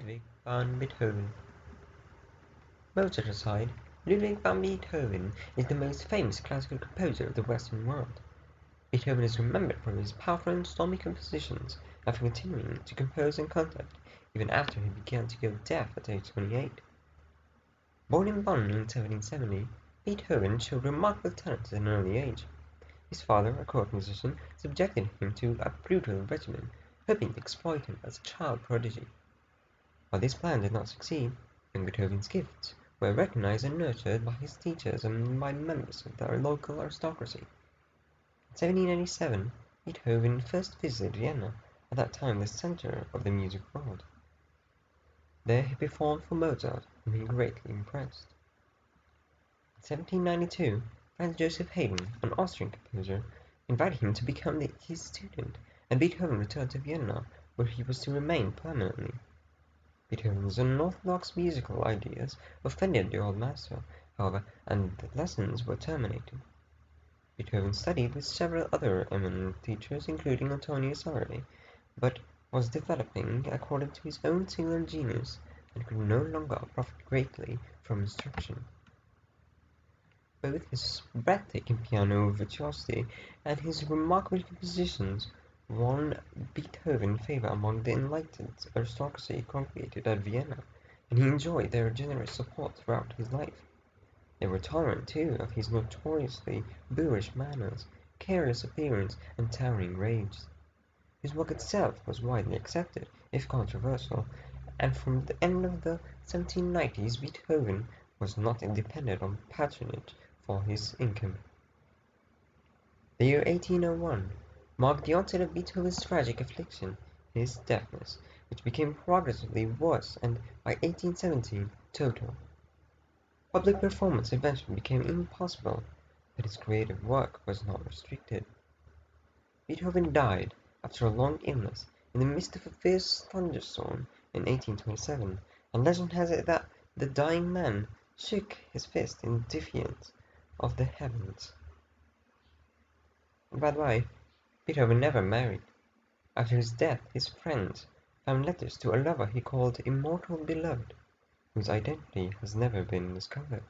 Ludwig van Beethoven. Mozart aside, Ludwig van Beethoven is the most famous classical composer of the Western world. Beethoven is remembered for his powerful and stormy compositions and for continuing to compose and conduct even after he began to go deaf at age 28. Born in Bonn in 1770, Beethoven showed remarkable talent at an early age. His father, a court musician, subjected him to a brutal regimen, hoping to exploit him as a child prodigy. While this plan did not succeed, young Beethoven's gifts were recognized and nurtured by his teachers and by members of the local aristocracy. In 1797, Beethoven first visited Vienna, at that time the center of the music world. There he performed for Mozart, whom he greatly impressed. In 1792, Franz Joseph Haydn, an Austrian composer, invited him to become his student, and Beethoven returned to Vienna, where he was to remain permanently. Beethoven's unorthodox musical ideas offended the old master, however, and the lessons were terminated. Beethoven studied with several other eminent teachers, including Antonio Salieri, but was developing according to his own singular genius, and could no longer profit greatly from instruction. Both his breathtaking piano virtuosity and his remarkable compositions won Beethoven favor among the enlightened aristocracy congregated at Vienna, and he enjoyed their generous support throughout his life. They were tolerant, too, of his notoriously boorish manners, careless appearance, and towering rage. His work itself was widely accepted, if controversial, and from the end of the 1790s Beethoven was not dependent on patronage for his income. The year 1801 marked the onset of Beethoven's tragic affliction, his deafness, which became progressively worse and, by 1817, total. Public performance eventually became impossible, but his creative work was not restricted. Beethoven died, after a long illness, in the midst of a fierce thunderstorm in 1827, and legend has it that the dying man shook his fist in defiance of the heavens. By the way, Beethoven never married. After his death, his friends found letters to a lover he called Immortal Beloved, whose identity has never been discovered.